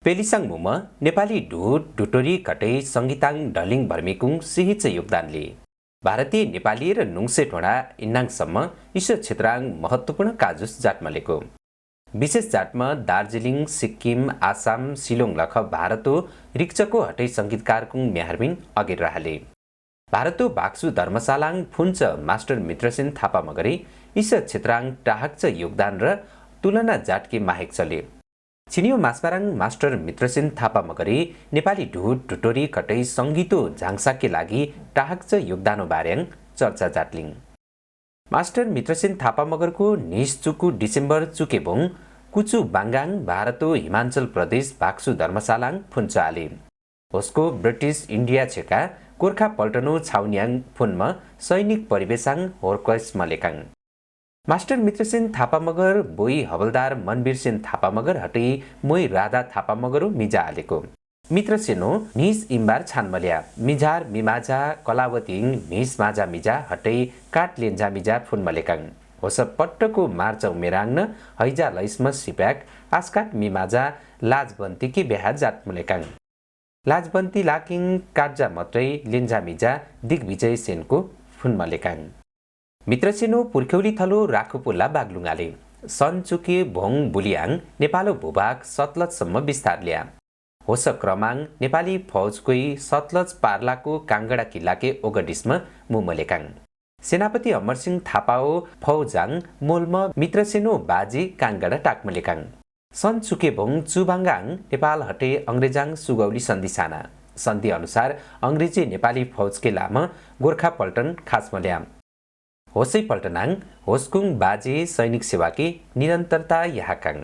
पेलिसाङ मुम नेपाली ढुट ढुटोरी कटै संगीताङ ढलिङ भर्मिकुङ सिहिच योगदानले भारतीय नेपाली र नुङसे ठोडा इन्नाङसम्म ईश्वर क्षेत्राङ महत्त्वपूर्ण काजुस जाटमलेको विशेष जाटमा दार्जिलिङ सिक्किम आसाम सिलोङ लख भारतो रिक्चको हटै संगीतकारकुङ म्याहरबिन अगेर रहले भारतो बाक्सु धर्मशालाङ फुन्च मास्टर मित्रसेन थापा मगरी ईश्वर क्षेत्राङ टाहक्च योगदान र तुलना जाटके माहेक चले छिनियो मास्पाराङ मास्टर मित्रसेन थापा मगरी नेपाली ढुट ढुटोरी कटै संगीतो झाङसाके लागि टाहक्च योगदानो बार्याङ चर्चा जाटलिङ मास्टर मित्रसेन थापा मगरको निस चुकु डिसेम्बर चुकेबोङ कुचु बाङ्गाङ भारतो हिमाञ्चल प्रदेश भाक्सु धर्मशालाङ फुन्चाले होस्को ब्रिटिस इन्डिया छेका गोर्खा पल्टनो छाउन्याङ फुनमा सैनिक परिवेशाङ होर्कस मलेकाङ मास्टर मित्रसेन थापा मगर बोई हवलदार मनवीरसेन थापा मगर हटै मोई राधा थापा मगरो मिजा आलेको मित्रसेनो निस इम्बार छानमल्या मिझार मिमाजा कलावतीङ मिस माजा मिजा हटै काट लेन्जा मिजा फुनमलेकाङ होस पट्टको मार्च मेराङ्न हैजा लैस्म सिप्याक आस्काट मिमाजा लाजबन्तीकी बेहा जाटमुलेकाङ लाजबन्ती लाकिङ काट्जा मत्रै लेन्जा मिजा दिग्विजय सेनको फुनमलेकाङ मित्रसेनो पुर्ख्यौली थलो राखुपुल्ला बागलुङाले सनचुके भोङ बुलियाङ नेपालो भूभाग सतलजसम्म विस्तार ल्या होस क्रमाङ नेपाली फौजकोई सतलज पार्लाको काङ्गडा किल्लाके ओगडिसमा मुमलेकाङ सेनापति अमरसिंह थापाओ फौजाङ मोल्म मित्रसेनो बाजी काङ्गडा टाक्मलेकाङ सनचुके भोङ चुबाङ्गाङ नेपाल हटे अङ्ग्रेजाङ सुगौली सन्धि साना सन्धि अनुसार अङ्ग्रेजी नेपाली फौजके लाम गोर्खा पल्टन खासमल्या होसै पल्टनाङ होस्कुङ बाजे सैनिक सेवाकी निरन्तरता यहाँकाङ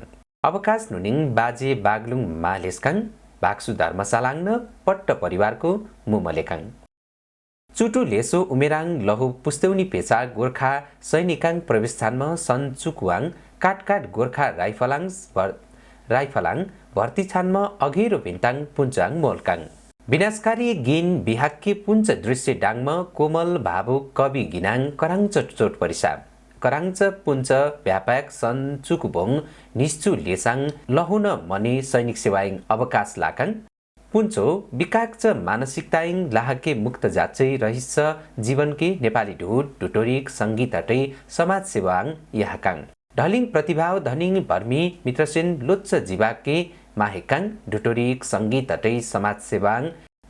अवकाश नुनिङ बाजे बागलुङ मालेस्काङ भाक्सु धर्मशालाङ न पट्ट परिवारको मुमलेकाङ चुटु लेसो उमेराङ लहु पुस्तौनी पेसा गोर्खा सैनिकाङ प्रवेशस्थानमा सन चुकुवाङ काटकाट गोर्खा राइफलाङ भर्ती छानमा अघेरो भिन्ताङ पुन्चाङ मोलकाङ विनाशकारी गिन बिहाक्के पुञ्च दृश्य डाङमा कोमल भावुक कवि गिनाङ कराङ्च चोट परिसा कराङ्च पुञ्च व्यापक सन चुकुबोङ निश्चु लेसाङ लहुन मने सैनिक सेवाइङ अवकाश लाकाङ पुञ्चो विकाक्च मानसिकताइङ लाहके मुक्त जाचै रहिस जीवनके नेपाली ढुट ढुटोरिक सङ्गीत हटै समाज सेवाङ यहाँकाङ ढलिङ प्रतिभाव धनिङ भर्मी मित्रसेन लोच्च जीवाके माहेकाङ ढुटोरिक सङ्गीत हटै समाज सेवाङ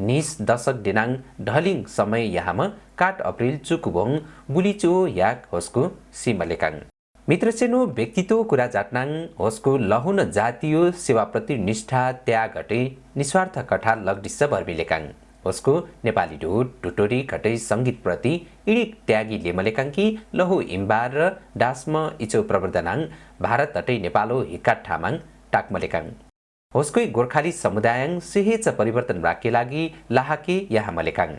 निस दशक दिनाङ ढलिङ समय यहाँमा काट अप्रिल चुकुबोङ बुलिचो याक होस्को सिमलेकाङ मित्रसेनो व्यक्तित्व कुरा जाट्नाङ होस्को लहुन जातीय सेवाप्रति निष्ठा त्याग हटै निस्वार्थ कठा लग्डिस भर्मिलेकाङ होस्को नेपाली ढुट ढुटोरी घटै सङ्गीतप्रति इडिक त्यागी लेमलेकाङ्की लहु इम्बार र डास्म इचो प्रवर्धनाङ भारत हटै नेपालो हिक्का ठामाङ टाक्मलेकाङ होस्कै गोर्खाली समुदायाङ सेहेच परिवर्तन राखे लागि लाहाके यहाँ मलेकाङ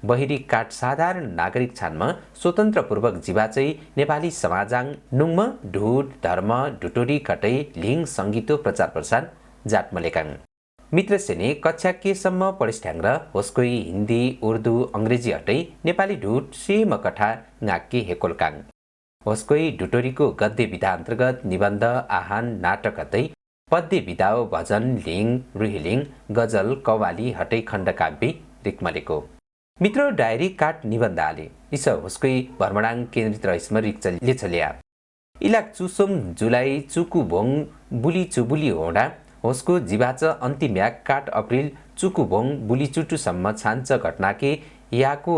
बहिरी काट साधारण नागरिक छानमा स्वतन्त्रपूर्वक जीवाचै नेपाली समाजाङ नुङ्म ढुट धर्म ढुटोरी कटै लिङ सङ्गीतो प्रचार प्रसार जाट मलेकाङ मित्रसेने कक्षा केसम्म पढिस्ठ्याङ र होस्कै हिन्दी उर्दू अङ्ग्रेजी हटै नेपाली ढुट सेम कठा नाक्के हेकोलकाङ होस्कै ढुटोरीको गद्य विधा अन्तर्गत निबन्ध आहान नाटक हतै पद्य विधाओ भजन लिङ रुहिलिङ गजल कवाली हटै खण्डकाव्य रिक्मलेको मित्र डायरी काट निबन्ध आले इस होस्कै भ्रमणाङ केन्द्रित रहिसम लेछल्या इलाक चुसोम जुलाई चुकु भोङ बुली चुबुली होडा होस्को जीवाच अन्तिम्याक काट अप्रिल चुकु भोङ बुली चुटुसम्म छान्छ घटनाके याको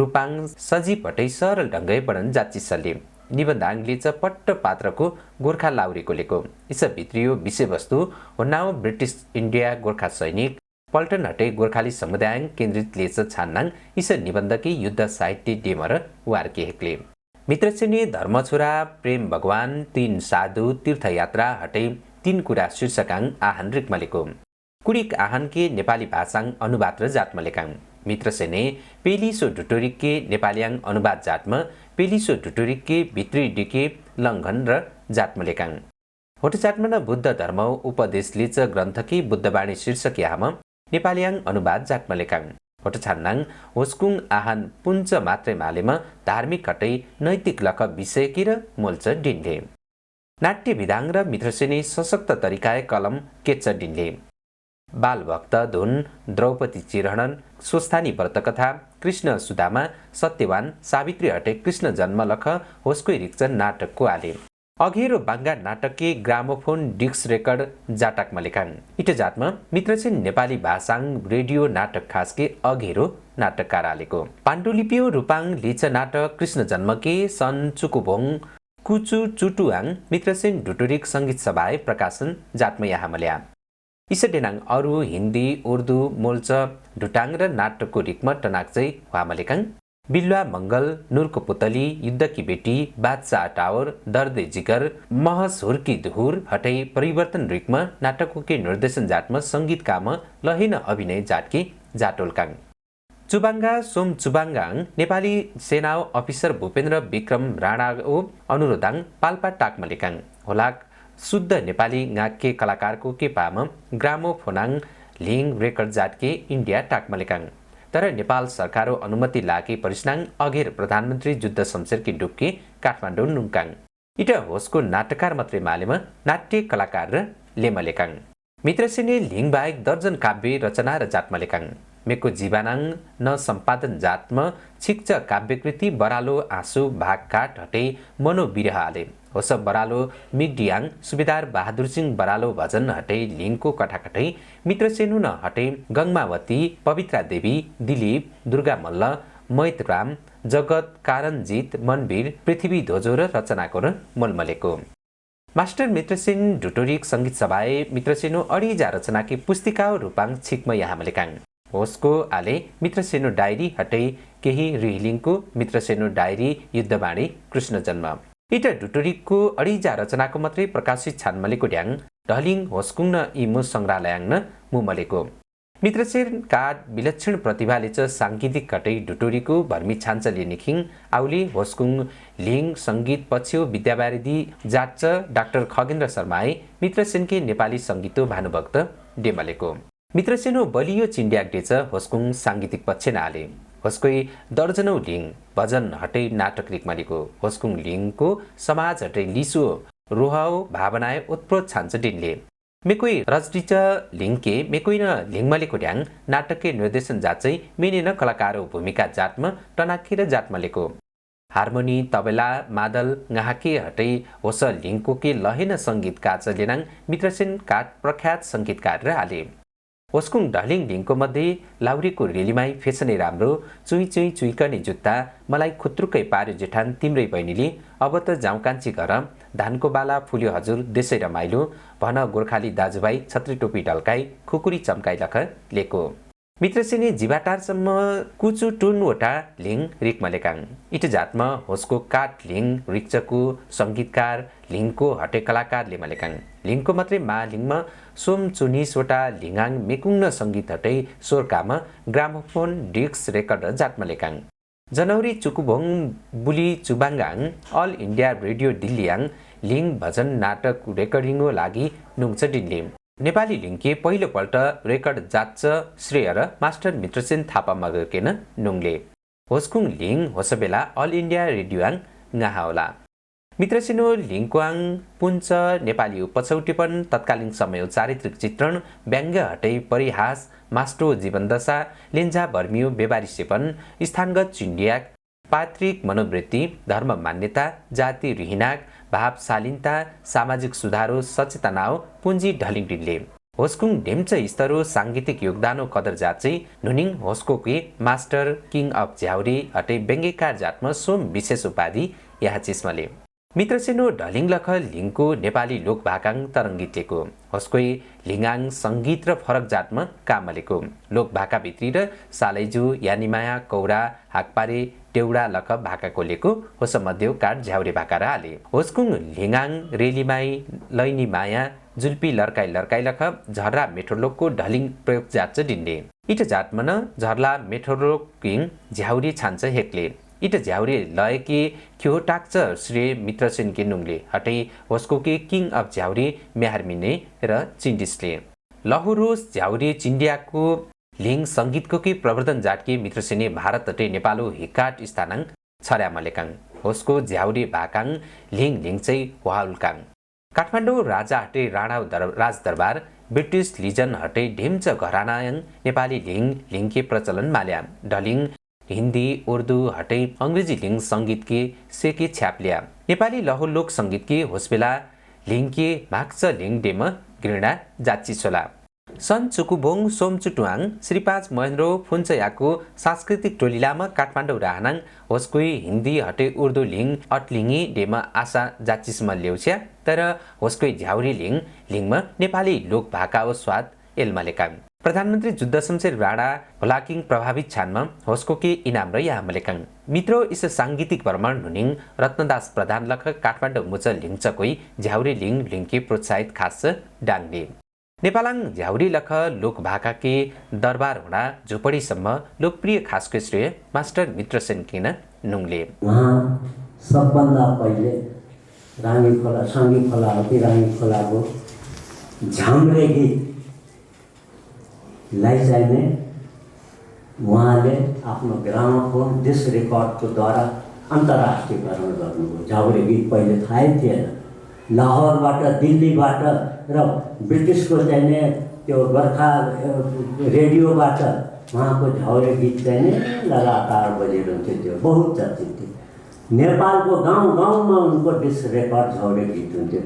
रूपाङ सजीव हटै सरल ढङ्गै वर्णन जाचिसले निबन्धाङले च पट्ट पात्रको गोर्खा लाउरेको लेको इस भित्रियो विषयवस्तु होन्नाउ ब्रिटिस इन्डिया गोर्खा सैनिक पल्टन हटे गोर्खाली समुदाय केन्द्रित लेच छान्नाङ इस निबन्धकी युद्ध साहित्य डेमर वार्के हेक्ले मित्रसेनी धर्मछोरा प्रेम भगवान तीन साधु तीर्थयात्रा हटे तीन कुरा शीर्षकाङ आहान रिक्मलेको कुडिक आहानके नेपाली भाषाङ अनुवाद र जाटमलेकाङ मित्रसेने पेलिसो ढुटोरिकके नेपालीयाङ अनुवाद जाटमा पेलिसो ढुटोरिकके भित्री डिके लङ्घन र जाटमलेकाङ होट जाटमा न बुद्ध धर्म उपदेशले च ग्रन्थकी बुद्धवाणी शीर्षक यामा नेपालीयाङ अनुवाद जाटमलेकाङ होट छान्नाङ होस्कुङ आहान पुञ्च मात्रै मालेमा धार्मिक हटै नैतिक लख विषयकी र मोल्च डिन्ले नाट्य विधाङ र मित्रसेने सशक्त तरिकाय कलम केच्च डिन्ले बालभक्त धुन, द्रौपदी चिरहरण, स्वस्थानी व्रतकथा, कृष्ण सुदामा, सत्यवान, सावित्री हटे कृष्ण जन्मलख, होस्कोइ रिक्चन नाटकको आले। अघेरो बाङ्गा नाटककी ग्रामोफोन डिस्क रेकर्ड जाटाकमा लेखाङ। इट जातमा मित्रसेन नेपाली भाषाङ रेडियो नाटक खासके अघेरो नाटककार आलेको। पाण्डुलिपियो रूपाङ लिच नाटक कृष्ण जन्मके सन चुकुभोङ कुचु चुटुआङ मित्रसेन डुटुरिक सङ्गीत सभाए प्रकाशन जातमा यहाँ मल्या। इसडेनाङ अरू हिन्दी, उर्दू, मोल्च, ढुटाङ र नाटकको रिकमा टनाक्चै वामलेकाङ। बिल्वा मंगल, नूरको पुतली, युद्ध की बेटी, बादशाह टावर, दर्द जिगर, महस हुर्की दुहुर हटै परिवर्तन रिकमा नाटकको के निर्देशन जाटमा सङ्गीतकामा लहिन अभिनय जाटकी जाटोलकाङ। चुबाङ्गा सोम चुबाङ्गाङ नेपाली सेना अफिसर भूपेन्द्र विक्रम राणाको अनुरोधाङ पाल्पा टाकमा लेखाङ। होलाक शुद्ध नेपाली गाके कलाकारको के पाम ग्रामोफोनाङ लिङ रेकर्ड जाटके इन्डिया टाकमा लेखाङ। तर नेपाल सरकारो अनुमति लागे परिस्नाङ अघेर प्रधानमन्त्री जुद्ध शमशेरकी डुब्के काठमाडौँ नुङ्काङ। इट होसको नाटककार मात्रै मालेमा नाट्य कलाकार र लेमा लेखाङ। मित्रसेने लिङ बाहेक दर्जन काव्य रचना र जातमा लेखाङ। मेको जीवानाङ न सम्पादन जातमा छिक्च काव्यकृति बरालो आँसु भाग काट हटे मनोविरह आले। होस बरालो मिगडियाङ सुबेदार बहादुर सिंह बरालो भजन हटे लिङको कठाकटै मित्रसेनु न हटे गङ्गावती, पवित्रा देवी, दिलीप, दुर्गा मल्ल, मैतराम, जगत कारणजित, मनवीर, पृथ्वी ध्वजो र रचनाको र मलमलेको। मास्टर मित्रसेन डुटोरिक सङ्गीत सभाए मित्रसेनु अडिजा रचनाकी पुस्तिका रूपाङ छिकमा यहाँ लेखाङ। होसको आले मित्रसेनु डायरी हटै केही रिहिलिङको मित्रसेनु डायरी युद्धबाणी कृष्ण जन्म। इट डुटुरिकको अडिजा रचनाको मात्रै प्रकाशित छानमलेको ड्याङ ढलिङ होस्कुङ न इमु सङ्ग्रहालयाङ न मुमलेको। मित्रसेन काड विलक्षण प्रतिभाले च साङ्गीतिक कटै डुटुरीको भर्मी छान्छले निखिङ आउली होस्कुङ लिङ सङ्गीत पछ्यौ विद्यावारिधि जाट्च डाक्टर खगेन्द्र शर्माए मित्रसेनके नेपाली सङ्गीतो भानुभक्त डेमलेको। मित्रसेनो बलियो चिन्ड्याग्डेच होस्कुङ साङ्गीतिक पक्ष नाले। होस्कोइ दर्जनौ लिङ भजन हटै नाटक रिकमालीको। होस्कुङ लिङको समाज हटै लिसो रोहाओ भावनाए उत्प्रोत छान्छ डिनले। मेकोइ रजडिच लिङके मेकोइ न लिङमलेको ड्याङ नाटकके निर्देशन जाचै मेने न कलाकारो भूमिका जातमा टनाकी र जातमलेको। हार्मोनी, तबला, मादल, गाहके हटै होस लिङको के लहेन सङ्गीत काच लेनाङ मित्रसेन काट प्रख्यात सङ्गीतकार र हाले। होस्कुङ ढलिङ लिङको मध्ये लाउरीको रेलीमाई फेसनै राम्रो, चुई चुई चुइकने जुत्ता, मलाई खुत्रुकै पार्यो जेठान तिम्रै बहिनीले, अब त जाउँ कान्छी घर, धानको बाला फुल्यो हजुर देशै रमाइलो, भन गोर्खाली दाजुभाइ छत्री टोपी ढल्काई, खुकुरी चम्काई लख लेको। मित्रसेने जीवाटारसम्म कुचु टुनवटा लिङ रिकमा लेखाङ। इट जातमा होसको काट लिङ रिक्चको सङ्गीतकार लिङको हटे कलाकार लेमा लेखाङ। लिङको मात्रै मा लिङमा सोम चुनिसवटा लिङाङ मेकुङ सङ्गीत हटै सोरकामा ग्रामोफोन डिस्क रेकर्ड जातमा लेखाङ। जनवरी चुकुभोङ बुली चुबाङ्गाङ अल इन्डिया रेडियो दिल्लीयाङ लिङ भजन नाटक रेकर्डिङको लागि नुङ्छ डिनले। नेपाली लिङके पहिलोपल्ट रेकर्ड जाच्च श्रेय र मास्टर मित्रसेन थापा मगकेन नुङले। होस्कुङ लिङ होसबेला अल इन्डिया रेडियोआङ गाहा होला। मित्रसेनो लिङकोआङ पुञ्च नेपाली उपछौटेपन तत्कालीन समय चारित्रिक चित्रण व्यङ्ग्य हटै परिहास मास्टो जीवनदशा लेन्जा बर्मियो बेबारिसेपन स्थानगत चिन्डियाक पात्रिक मनोवृत्ति धर्म मान्यता जाति रिहिनाक भावशालीनता सामाजिक सुधारो सचेतनाओ पुँजी ढलिङ डिनले। होस्कुङ ढेम्च स्तरो साङ्गीतिक योगदानो कदर जाचै नुनिङ होस्कोके मास्टर किङ अफ झ्याउरे हटै व्यङ्ग्यकार जातमा सोम विशेष उपाधि यहाँ चिस्मले। मित्रसेनो ढलिङ लख लिङको नेपाली लोक भाकाङ तरङ्गितलेको। होस्कोइ लिङाङ सङ्गीत र फरक जातमा कामलेको। लोक भाका भित्री र सालैजु यानिमाया कौरा हाकपारे टेउडा लख भाका कोलेको होस मध्य काट झ्याउरे भाका र हाले। होस्कुङ लिङाङ रेलीमाई लैनी माया जुल्पी लर्काई लर्काई लख झर्रा मेठोलोकको ढलिङ प्रयोग जात डिन्डे। इट जातमा न झर्ला मेठोलोक किङ झ्याउरे छान्छ हेक्ले। इट झ्याउरे लयके क्यो टाक्छ श्रेय मित्रसेन के नुङले हटै होस्को के किङ अफ झ्याउरे म्याहारमिने र चिन्डिसले। लहुरोस झ्याउरे चिन्डियाको लिङ सङ्गीतको के प्रवर्धन जाटके मित्रसेने भारत हटै नेपालो हिकाट स्थानाङ छर्यामा लेकाङ। होस्को झ्याउरे भाकाङ लिङ लिङ चाहिँ वाहुलकाङ। काठमाडौँ राजा हटे राणा राजदरबार ब्रिटिश लिजन हटे ढिम्च घरानायङ नेपाली लिङ लिङके प्रचलन माल्या डलिङ हिन्दी उर्दू हटे अंग्रेजी लिङ संगीत के सेके छ्याप्ल्या नेपाली लहो लोक संगीत के होसबेला लिङ के माक्च लिङ डेम घृणा जाची छोला सन चुकुबोङ सोमचुटुवाङ श्रीपाज महेन्द्र फुन्चयाको सांस्कृतिक टोलीलामा काठमाडौँ राहनाङ होस्कुई हिन्दी हटे उर्दू लिङ अटलिङी डेम आशा जाचिसमा ल्याउछ्या तर होस्कुई झ्याउरी लिङ लिङमा नेपाली लोक भाका स्वाद एल्मालेका प्रधानमन्त्री जुद्ध शमशेर राणा होलाकिङ प्रभावित छानमा होस्को के इनाम र यहाँ मलेकाङ मित्रो इस सांगीतिक भ्रमण हुनिङ रत्नदास प्रधान लख काठमाडौँ मुच लिङच कोही झ्याउरे लिङ लिङके प्रोत्साहित खास डाङ्गे नेपालाङ झ्याउरी लख लोक भाका के दरबार हुँदा झोपडीसम्म लोकप्रिय खासको श्रेय मास्टर मित्रसेन किन नुङले उहाँ सबभन्दा पहिले रानी खोला साङ्गी खोला अति रानी खोलाको झाम्रे गीत लाई चाहिने उहाँले आफ्नो ग्रामोफोन डिस्क रेकर्डको द्वारा अन्तर्राष्ट्रियकरण गर्नुभयो। झाउरे गीत पहिले थाहै थिएन। लाहोरबाट दिल्लीबाट र ब्रिटिसको चाहिने त्यो गोर्खा रेडियोबाट उहाँको झौरे गीत चाहिने लगातार बजिरहन्थ्यो। त्यो बहुत चर्चित थियो। नेपालको गाउँ गाउँमा उनको डिस्क रेकर्ड झौरे गीत हुन्थ्यो।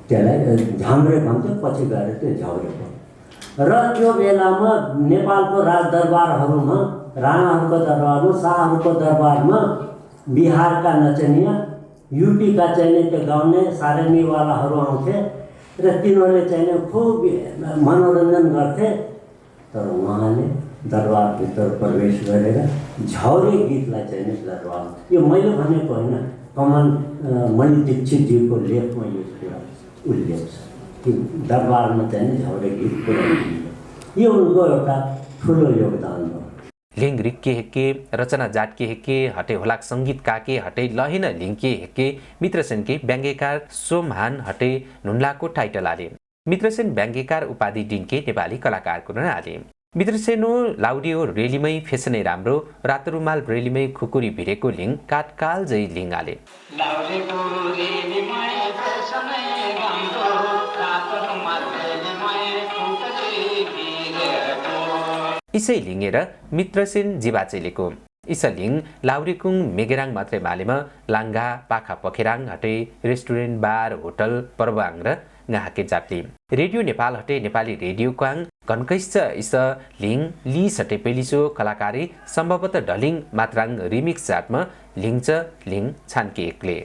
त्यसलाई झाम्रे भन्थ्यो, पछि गएर त्यो झौरे भयो। र त्यो बेलामा नेपालको राजदरबारहरूमा राणाहरूको दरबारमा शाहहरूको दरबारमा बिहारका नचनिया युपीका चाहिने त्यो गाउने सारेनीवालाहरू आउँथे र तिनीहरूले चाहिने खुब मनोरञ्जन गर्थे। तर उहाँले दरबारभित्र प्रवेश गरेर झौरे गीतलाई चाहिने दरबार यो मैले भनेको होइन, कमल मणि दीक्षितज्यूको लेखमा यो कुरा उल्लेख छ कि दरबारमा चाहिँ झौरे गीत पुऱ्याइदिन्छ। यो उनको एउटा ठुलो योगदान हो। लिङ रिक्के हेक्के रचना जाटके हेक्के हटे होलाक संगीत काके हटे लहेन लिङके हेक्के मित्रसेनके व्यङ्ग्यकार सोमहान हटे नुन्लाको टाइटल आले मित्रसेन व्यङ्ग्यकार उपाधि डिन्के नेपाली कलाकारको न आले मित्रसेनो लाउडियो रेलीमै फेसनै राम्रो रातो रुमाल रेलीमै खुकुरी भिरेको लिङ काटकाल जै लिङ आले इसै लिङेर मित्रसेन जिबाचेलेको इसलिङ लाउरीकुङ मेगेराङ मात्रै मालेमा लाङ्गा पाखा पखेराङ हटे रेस्टुरेन्ट बार होटल पर्वाङ र गाहाके जाप्ली रेडियो नेपाल हटे नेपाली रेडियो क्वाङ कन्कैश्च इस लिङ लिस हटे पेलिसो कलाकारी सम्भवतः डलिङ मात्राङ रिमिक्स जाटमा लिङच लिङ छान्के एक्ले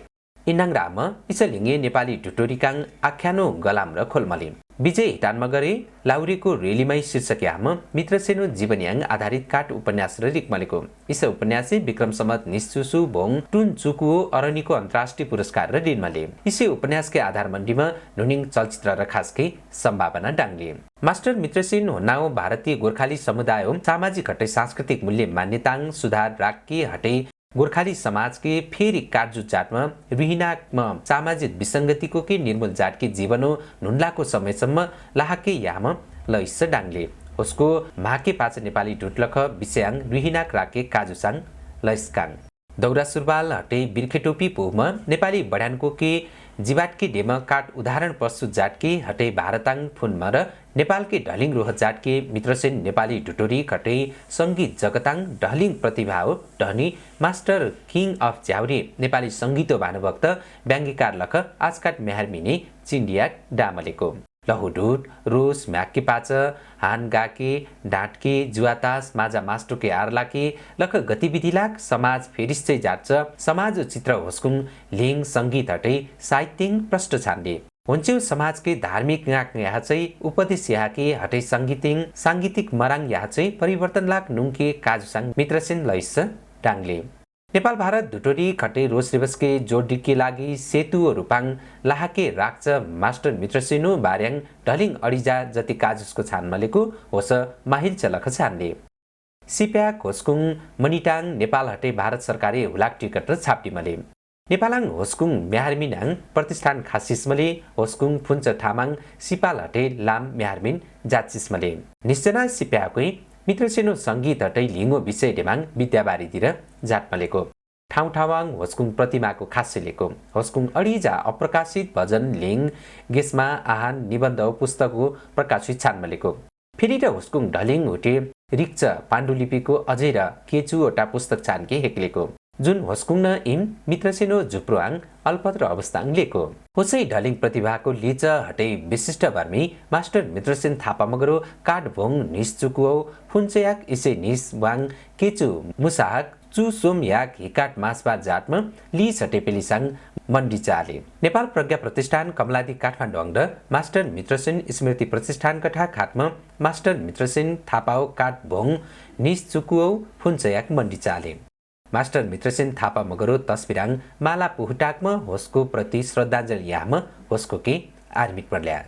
इन्नाङ राम इस लिङे नेपाली टुटोरिकाङ आख्यानो गलाम र खोलमली विजय हिटानमा गरे लाउरीको रेलीमै शीर्षक याम मित्रसेनो जीवनयाङ आधारित काट उपन्यास र रिकमलेको इस उपन्यासी विक्रम सम्मत निश्चुसु भोङ टुन चुकुओ अरनिको अन्तर्राष्ट्रिय पुरस्कार र दिनमले इसे उपन्यासकै आधार मण्डीमा नुनिङ चलचित्र र खासकै सम्भावना डाङ्ले मास्टर मित्रसेन होन्नाओ भारतीय गोर्खाली समुदाय सामाजिक हटे सांस्कृतिक मूल्य मान्यताङ सुधार राक्के हटे गोर्खाली समाज के फेरि काटजु जाटमा रुहिनाकमा सामाजिक विसङ्गतिको के निर्मूल जाट के जीवनो नुन्लाको समयसम्म लाहाके याम लैस डाङ्ले उसको माके पाच नेपाली ढुटलख विषयाङ रुहिनाक राके काजुसाङ लैस्काङ दौरा सुरबाल हटे बिर्खेटोपी पोहमा नेपाली बढानको के जिबाटकी डेम काट उदाहरण प्रस्तुत जाटकी हटे भारताङ फुनमा र नेपालकी ढलिङ रोह जाटकी मित्रसेन नेपाली ढुटोरी खटे सङ्गीत जगताङ ढलिङ प्रतिभा हो ढनी मास्टर किङ अफ झ्याउरे नेपाली सङ्गीतो भानुभक्त व्यङ्ग्यकार लख आजकाट मेहरमिने चिन्डिया डामलेको लहुडुट रोस म्याक्के पाच हान गाके डाँटके जुवातास माजा मास्टोके आर्लाके लख गतिविधिलाक समाज फेरिस्चै जाट्छ समाज चित्र होस्कुङ लिङ सङ्गीत हटे साहित्यिङ प्रष्ट छान्डे हुन्च्यौ समाजकै धार्मिक गाक यहाँ चाहिँ उपदेश याके हटे सङ्गीतिङ साङ्गीतिक मराङ यहाँ चाहिँ परिवर्तन लाक नुङ्के काजुसाङ मित्रसेन लैस डाङ्ले नेपाल भारत धुटोरी खटे रोज दिवसके जोडिके लागि सेतु रूपाङ लाहाके राख्छ मास्टर मित्रसेनु बार्याङ ढलिङ अडिजा जति काजुसको छानमलेको होस माहिल चलख छान्ने सिप्याक होस्कुङ मनिटाङ नेपाल हटे भारत सरकारी हुलाक टिकट र छाप्टीमले नेपालाङ होस्कुङ म्याहारमिनाङ प्रतिष्ठान खासिसमले होस्कुङ फुन्च थामाङ सिपाल हटे लाम म्याहारमिन जाचिसमले निश्चना सिप्याकै मित्रसेनो सङ्गीत हटै लिङ्गो विषय डेमाङ विद्याबारीतिर जाटमलेको ठाउँ ठावाङ होस्कुङ प्रतिमाको खासिलेको होस्कुङ अडिजा अप्रकाशित भजन लिङ गेस्मा आहान निबन्ध पुस्तकको प्रकाशित छानमलेको फेरि र होस्कुङ ढलिङ हुटे रिक्च पाण्डुलिपिको अझै र केचुवटा पुस्तक छानके हेक्लेको जुन होस्कुङ न इम मित्रसेनो झुप्रोआङ अल्पत्र अवस्थाङ लेको होसै ढलिङ प्रतिभाको लिच हटै विशिष्ट भर्मी मास्टर मित्रसेन थापा मगरो काठभोङ निस चुकुओ फुन्चयाक इसे निस वाङ केचु मुसाहक चु सोम याक हिकाट मासबा जाटमा ली सटेपेलिसाङ मण्डी चाले नेपाल प्रज्ञा प्रतिष्ठान कमलादी काठमाडौँ अङ्ग मास्टर मित्रसेन स्मृति प्रतिष्ठान कठा खाटमा मास्टर मित्रसेन थापाओ काठभोङ निस चुकुओ फुन्चयाक मण्डी चाले मास्टर मित्रसेन थापा मगरो तस्बिराङ माला पुहुटाकमा होस्को प्रति श्रद्धाञ्जली याम होस्को के आर्मिक पर्ल्या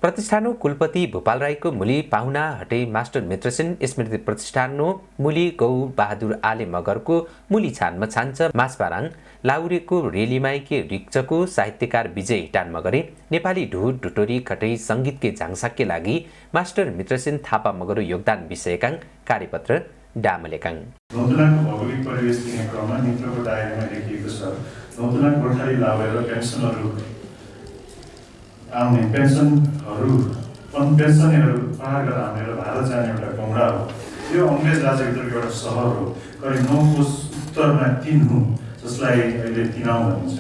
प्रतिष्ठानो कुलपति भूपाल राईको मुली पाहुना हटे मास्टर मित्रसेन स्मृति प्रतिष्ठानो मुली गौ बहादुर आले मगरको मुली छानमा छान्छ मासपाराङ लाउरेको रेलीमाईके रिक्चको साहित्यकार विजय हिटान मगरे नेपाली ढुट ढुटोरी खटै सङ्गीतके झाङसाकके लागि मास्टर मित्रसेन थापा मगरो योगदान विषयका कार्यपत्र डामलेकाङ नौतुनाको भौगोलिक परिवेश दिने क्रममा मित्रको दायरामा लेखिएको छ। नौतुना गोर्खाली लाभेर पेन्सनहरू आउने पेन्सनहरू पार गरेर हानेर भारत जाने एउटा गौडा हो। यो अङ्ग्रेज राज्यभित्रको एउटा सहर हो। करिब 9 कोस उत्तरमा तिन्हु, जसलाई अहिले तिनाउ भनिन्छ,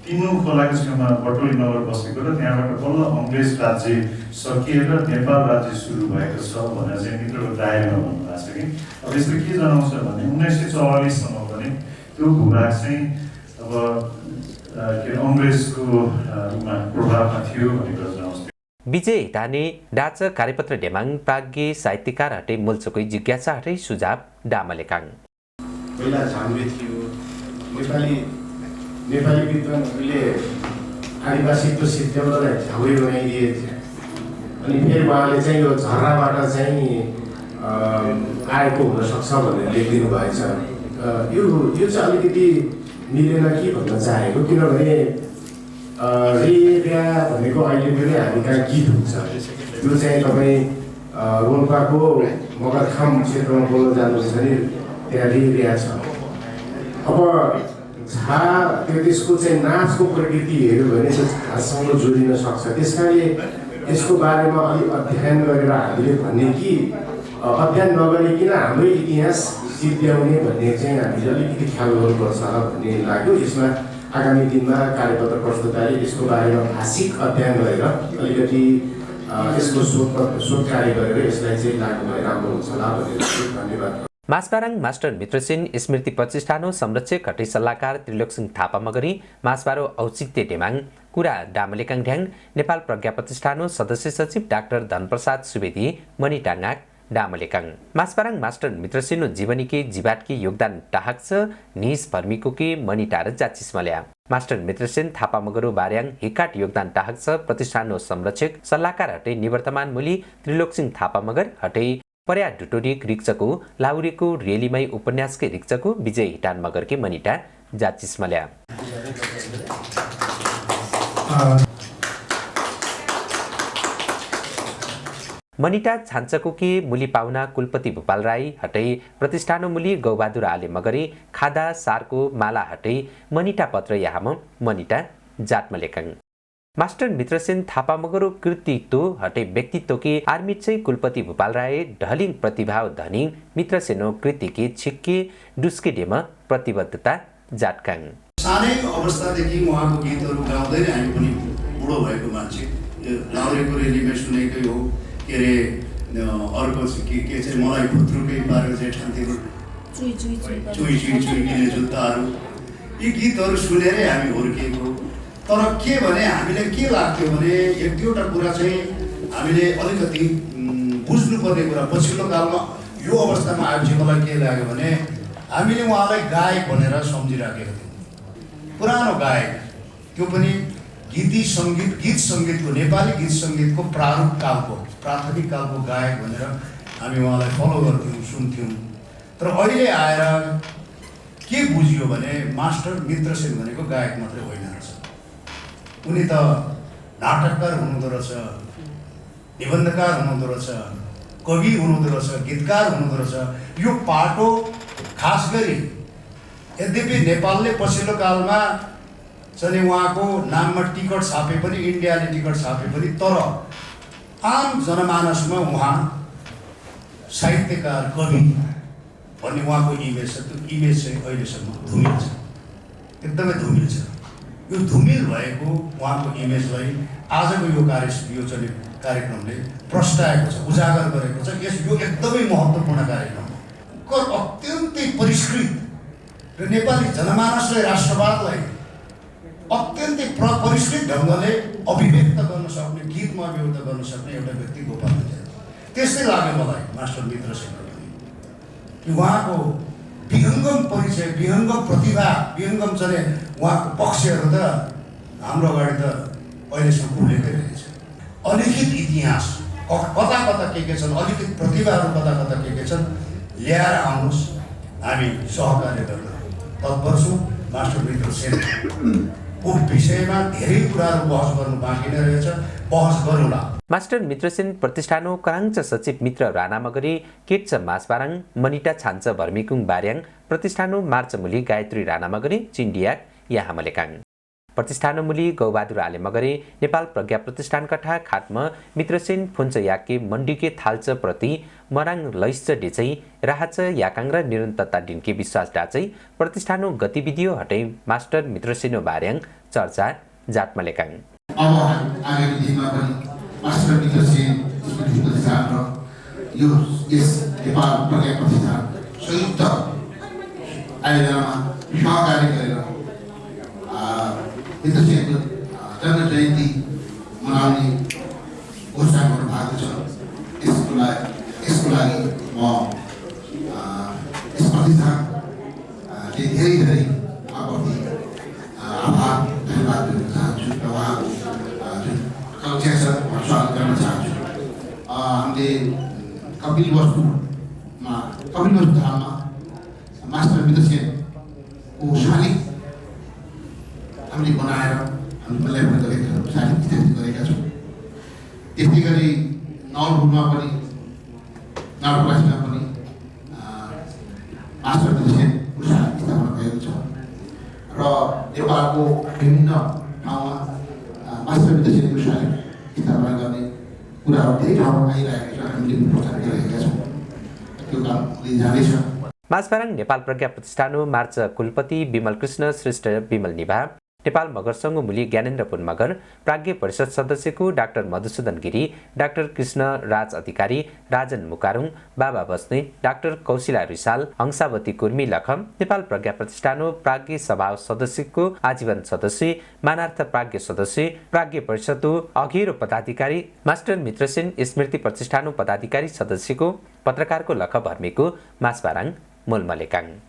तिन्हु खोलाको छेउमा बटोली नगर बसेको र त्यहाँबाट बल्ल अङ्ग्रेज राज्य सकिएर नेपाल राज्य सुरु भएको छ भनेर चाहिँ मित्रको दायरामा भन्नुभएको छ कि अब यसले के जनाउँछ भने 1944 सम्म पनि त्यो भूभाग चाहिँ अब के अङ्ग्रेजको प्रभावमा थियो भनेर जनाउँछ। विजय हिटाने डाच कार्यपत्र डेमाङ प्राज्ञ साहित्यकार हटे मुल्चोकै जिज्ञासा हटे सुझाव डामलेकाङ पहिला झाम्रे थियो नेपाली विद्वानहरूले आदिवासीको सिद्धान्तलाई झाउरे बनाइदिए थियो। अनि फेरि उहाँले चाहिँ यो झर्राबाट चाहिँ आएको हुनसक्छ भनेर लेखिदिनु भएछ। यो चाहिँ अलिकति मिलेन कि भन्न चाहेको, किनभने रे भनेको अहिले पनि हामी कहाँ गीत हुन्छ। यो चाहिँ तपाईँ रोल्पाको मगरखाम क्षेत्रमा बोल्न जानुहुन्छ भने त्यहाँ रे छ। अब झा त्यसको चाहिँ नाचको प्रकृति हेऱ्यो भने त्यो झासँग जोडिन सक्छ। त्यस कारणले यसको बारेमा अलिक अध्ययन गरेर हामीले भन्ने कि अध्ययन नगरिकन हाम्रै इतिहास सिद्ध्याउने भन्ने चाहिँ हामीले अलिकति ख्याल गर्नुपर्छ भन्ने लाग्यो। यसमा आगामी दिनमा कार्यपत्र प्रस्तुतले यसको बारेमा भाषिक अध्ययन गरेर अलिकति यसको शोध कार्य गरेर यसलाई चाहिँ लाग्नु भए राम्रो हुन्छ होला भनेर धन्यवाद। मासपाराङ मास्टर मित्रसेन स्मृति प्रतिष्ठानो संरक्षक हटे सल्लाहकार त्रिलोकसिंह थापा मगरी मासपारो औचित्य डेमाङ कुरा डामलेकाङ ढ्याङ नेपाल प्रज्ञा प्रतिष्ठानो सदस्य सचिव डाक्टर धनप्रसाद सुवेदी मणिटाङाक डामलेकाङ मासपाराङ मास्टर मित्रसेनो जीवनीके जीवाटके योगदान टाहक्छ निस भर्मीकोके मणिटार जाचिसमल्या मास्टर मित्रसेन थापा मगरो बार्याङ हिकाट योगदान टाहक्छ प्रतिष्ठानो संरक्षक सल्लाहकार हटे निवर्तमान मुली त्रिलोकसिंह थापा मगर हटे पर्या डुटोरिक रिक्चको लाउरेको रेलीमाई उपन्यासकै रिक्चको विजय हिटान मगरके मनिटा जाचिसमल्या मनिटा छान्छको के मुली पाहुना कुलपति भूपाल राई हटै प्रतिष्ठानो मुली गौबहादुर आले मगरे खादा सारको माला हटै मनिटा पत्र याहम मनिटा जाटमलेकाङ मास्टर मित्रसेन थापा मगरो कृतित्व हटे व्यक्तित्व के आर्मिट चाहिँ कुलपति भूपाल राय ढलिङ प्रतिभाव धनी मित्रसेनो कृतिके छिक्के डुस्के डेमा प्रतिबद्धता जाटकाङ सानै अवस्थादेखि उहाँको गीतहरू गाउँदै नै हामी पनि बुढो भएको मान्छे लाउरेको रेलीमा सुनेकै हो। के अरे अर्को के चाहिँ मलाई भुत्रुकै पारेको चाहिँ ठान्थ्यो चुई चुई किने जुत्ताहरू, यी गीतहरू सुनेरै हामी हुर्किएको। तर के भने हामीले के लाग्थ्यो भने एक दुईवटा कुरा चाहिँ हामीले अलिकति बुझ्नुपर्ने कुरा पछिल्लो कालमा यो अवस्थामा आएपछि मलाई के लाग्यो भने हामीले उहाँलाई गायक भनेर सम्झिराखेका थियौँ। पुरानो गायक, त्यो पनि गीत सङ्गीतको नेपाली गीत सङ्गीतको प्रारूप कालको प्राथमिक कालको गायक भनेर हामी उहाँलाई फलो गर्थ्यौँ, सुन्थ्यौँ। तर अहिले आएर के बुझियो भने मास्टर मित्रसेन भनेको गायक मात्रै होइन रहेछ, उनी त नाटककार हुनुहुँदो रहेछ, निबन्धकार हुनुहुँदो रहेछ, कवि हुनुहुँदो रहेछ, गीतकार हुनुहुँदो रहेछ। यो पाटो खास गरी यद्यपि नेपालले पछिल्लो कालमा चाहिँ उहाँको नाममा टिकट छापे पनि, इन्डियाले टिकट छापे पनि, तर आम जनमानसमा उहाँ साहित्यकार, कवि भन्ने उहाँको इमेज छ। त्यो इमेज चाहिँ अहिलेसम्म धुमिल छ, एकदमै धुमिल छ। यो धुमिल भएको उहाँको इमेजलाई आजको यो कार्यक्रमले प्रस्ताएको छ, उजागर गरेको छ। यो एकदमै महत्त्वपूर्ण कार्यक्रम हो। अत्यन्तै परिष्कृत र नेपाली जनमानसलाई, राष्ट्रवादलाई अत्यन्तै परिष्कृत ढङ्गले अभिव्यक्त गर्न सक्ने, गीतमा अभिव्यक्त गर्न सक्ने एउटा व्यक्ति गोपालजी। त्यस्तै लाग्यो मलाई मास्टर मित्र सिंहको कि उहाँको विहङ्गम परिचय, विहङ्गम प्रतिभा, विहङ्गम चाहिँ उहाँको पक्षहरू त हाम्रो अगाडि त अहिलेसम्म उल्लेखै रहेछ। अलिखित इतिहास कता कता के छन्, अलिकति प्रतिभाहरू कता कता के छन्, ल्याएर आउनुहोस्, हामी सहकार्य गर्न तत्पर छौँ। मास्टर मित्र सेनको विषयमा धेरै कुराहरू बहस गर्नु बाँकी नै रहेछ, बहस गरौँला। मास्टर मित्रसेन प्रतिष्ठानो कराङच सचिव मित्र राणा मगरी, केट्च मासबाराङ, मनिटा छान्छ भर्मिकुङ बार्याङ, प्रतिष्ठानो मार्चमुली गायत्री राणा मगरी, चिन्डियाक यहाँ मलेकाङ, प्रतिष्ठानो मुली गौबहादुर आले मगरे, नेपाल प्रज्ञा प्रतिष्ठान कठा खात्म मित्रसेन फुन्च याके मण्डीके थाल्च प्रति मराङ लैश्च डेचै राहच याकाङ र निरन्तरता डिन्के विश्वास डाचै प्रतिष्ठानो गतिविधियो हटै मास्टर मित्रसेनो बार्याङ चर्चा जात मलेकाङ। अब आगामी दिनमा पनि मास्टर मित्रसेन स्मृति प्रतिष्ठान र यो यस नेपाल प्रज्ञा प्रतिष्ठान संयुक्त आयोजनामा सहकार्य गरेर मित्रसेनको जन्म जयन्ती मनाउने घोषणा गर्नुभएको छ। यसको लागि म यस प्रतिष्ठानले धेरै आभार धन्यवाद दिन चाहन्छु र उहाँको जुन कक्षा छ उहाँ स्वागत गर्न चाहन्छु। हामीले कपिलवस्तु धाममा मास्टर मित्रसेनको शालिग हामीले बनाएर हामीले मूल्याङ्कन गरेका छौँ, शालिग स्थापित गरेका छौँ। त्यस्तै गरी नवलपुरमा पनि, नवलपरासीमा पनि मास्टर मित्रसेनको शालिग स्थापना भएको छ र नेपालको विभिन्न ठाउँमा मास्टर मित्रसेनको शालिग स्थापना गर्ने कुराहरू धेरै ठाउँमा आइरहेको छ। हामीले प्रचार गरिरहेका छौँ, त्यो काम हुँदै जाँदैछ। मासबाराङ नेपाल प्रज्ञा प्रतिष्ठानो मार्च कुलपति विमल कृष्ण श्रेष्ठ विमल निभा, नेपाल मगर संघ मूली ज्ञानेन्द्र पुन मगर, प्राज्ञ परिषद सदस्यको डाक्टर मधुसूदन गिरी, डाक्टर कृष्ण राज अधिकारी, राजन मुकारुङ, बाबा बस्ने, डाक्टर कौशिला रिसाल, हंसावती कुर्मी लखम, नेपाल प्रज्ञा प्रतिष्ठानो प्राज्ञ सभा सदस्यको आजीवन सदस्य, मानार्थ प्राज्ञ सदस्य, प्राज्ञ परिषदको अघिरो पदाधिकारी, मास्टर मित्रसेन स्मृति प्रतिष्ठानो पदाधिकारी सदस्यको, पत्रकारको लख भर्मेको मासबाराङ मूल मलेकाङ।